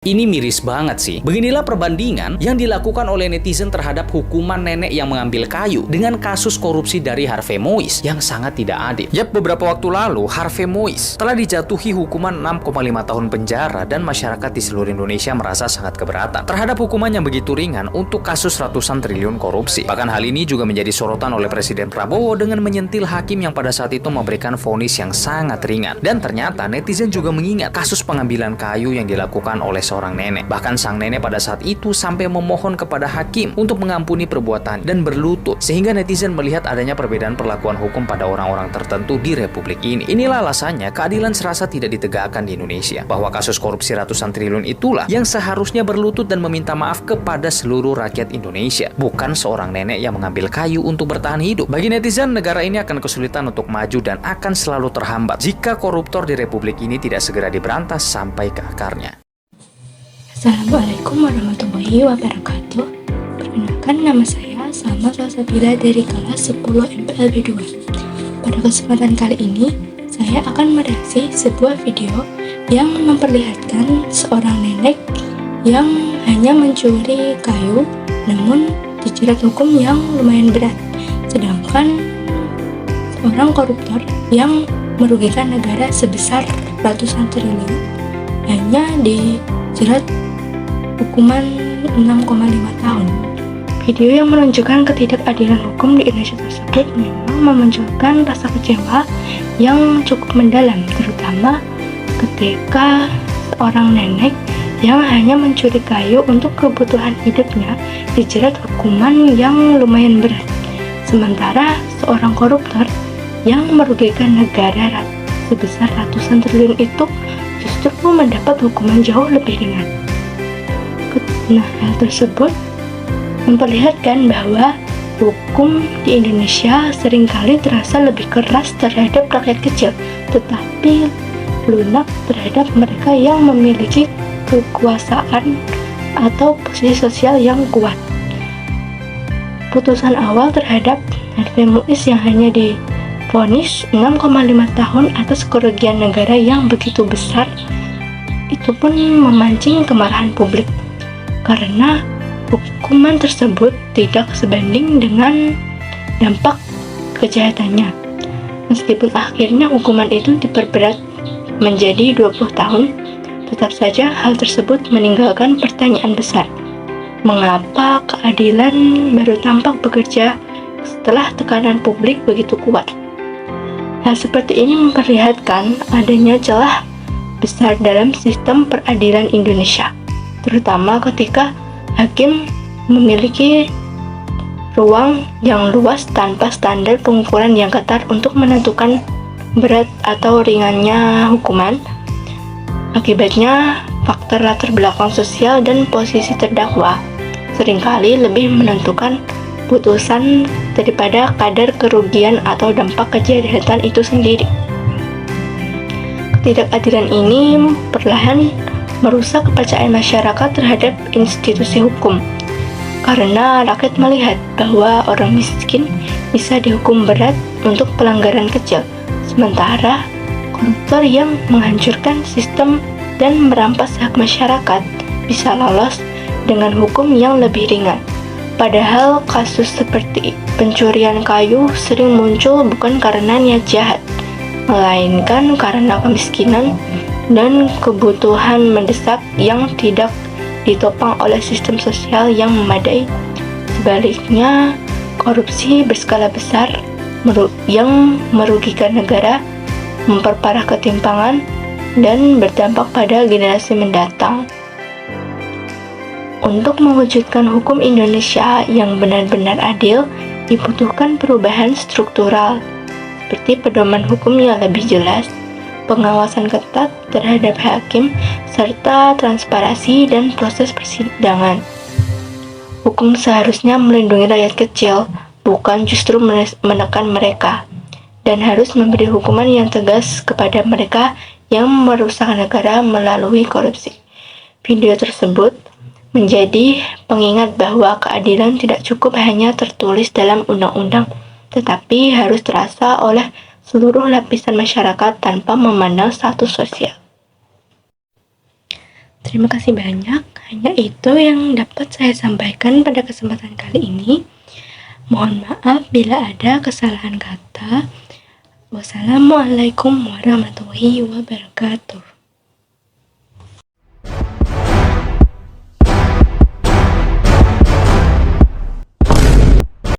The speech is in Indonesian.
Ini miris banget sih. Beginilah perbandingan yang dilakukan oleh netizen terhadap hukuman nenek yang mengambil kayu dengan kasus korupsi dari Harvey Moise yang sangat tidak adil. Yap, beberapa waktu lalu Harvey Moise telah dijatuhi hukuman 6,5 tahun penjara dan masyarakat di seluruh Indonesia merasa sangat keberatan terhadap hukuman yang begitu ringan untuk kasus ratusan triliun korupsi. Bahkan hal ini juga menjadi sorotan oleh Presiden Prabowo dengan menyentil hakim yang pada saat itu memberikan vonis yang sangat ringan. Dan ternyata netizen juga mengingat kasus pengambilan kayu yang dilakukan oleh seorang nenek. Bahkan sang nenek pada saat itu sampai memohon kepada hakim untuk mengampuni perbuatan dan berlutut, sehingga netizen melihat adanya perbedaan perlakuan hukum pada orang-orang tertentu di Republik ini. Inilah alasannya keadilan serasa tidak ditegakkan di Indonesia, bahwa kasus korupsi ratusan triliun itulah yang seharusnya berlutut dan meminta maaf kepada seluruh rakyat Indonesia, bukan seorang nenek yang mengambil kayu untuk bertahan hidup. Bagi netizen, negara ini akan kesulitan untuk maju dan akan selalu terhambat jika koruptor di Republik ini tidak segera diberantas sampai ke akarnya. Assalamualaikum warahmatullahi wabarakatuh. Perkenalkan, nama saya Salma Salsabila dari kelas 10 MPLB 2. Pada kesempatan kali ini, saya akan mereaksi sebuah video yang memperlihatkan seorang nenek yang hanya mencuri kayu namun dijerat hukum yang lumayan berat. Sedangkan seorang koruptor yang merugikan negara sebesar ratusan triliun hanya dijerat hukuman 6,5 tahun. Video yang menunjukkan ketidakadilan hukum di Indonesia tersebut memang memunculkan rasa kecewa yang cukup mendalam, terutama ketika seorang nenek yang hanya mencuri kayu untuk kebutuhan hidupnya dijerat hukuman yang lumayan berat. Sementara seorang koruptor yang merugikan negara sebesar ratusan triliun itu justru mendapat hukuman jauh lebih ringan. Nah, hal tersebut memperlihatkan bahwa hukum di Indonesia seringkali terasa lebih keras terhadap rakyat kecil, tetapi lunak terhadap mereka yang memiliki kekuasaan atau posisi sosial yang kuat. Putusan awal terhadap Harvey Moise yang hanya divonis 6,5 tahun atas kerugian negara yang begitu besar itu pun memancing kemarahan publik, karena hukuman tersebut tidak sebanding dengan dampak kejahatannya. Meskipun akhirnya hukuman itu diperberat menjadi 20 tahun, tetap saja hal tersebut meninggalkan pertanyaan besar. Mengapa keadilan baru tampak bekerja setelah tekanan publik begitu kuat? Hal seperti ini memperlihatkan adanya celah besar dalam sistem peradilan Indonesia, terutama ketika hakim memiliki ruang yang luas tanpa standar pengukuran yang ketat untuk menentukan berat atau ringannya hukuman. Akibatnya, faktor latar belakang sosial dan posisi terdakwa seringkali lebih menentukan putusan daripada kadar kerugian atau dampak kejahatan itu sendiri. Ketidakadilan ini perlahan merusak kepercayaan masyarakat terhadap institusi hukum, karena rakyat melihat bahwa orang miskin bisa dihukum berat untuk pelanggaran kecil, sementara koruptor yang menghancurkan sistem dan merampas hak masyarakat bisa lolos dengan hukum yang lebih ringan. Padahal kasus seperti pencurian kayu sering muncul bukan karena niat jahat, melainkan karena kemiskinan dan kebutuhan mendesak yang tidak ditopang oleh sistem sosial yang memadai. Sebaliknya, korupsi berskala besar yang merugikan negara, memperparah ketimpangan, dan berdampak pada generasi mendatang. Untuk mewujudkan hukum Indonesia yang benar-benar adil, dibutuhkan perubahan struktural, seperti pedoman hukum yang lebih jelas, pengawasan ketat terhadap hakim, serta transparansi dan proses persidangan. Hukum seharusnya melindungi rakyat kecil, bukan justru menekan mereka, dan harus memberi hukuman yang tegas kepada mereka yang merusak negara melalui korupsi. Video tersebut menjadi pengingat bahwa keadilan tidak cukup hanya tertulis dalam undang-undang, tetapi harus terasa oleh seluruh lapisan masyarakat tanpa memandang status sosial. Terima kasih banyak. Hanya itu yang dapat saya sampaikan pada kesempatan kali ini. Mohon maaf bila ada kesalahan kata. Wassalamualaikum warahmatullahi wabarakatuh.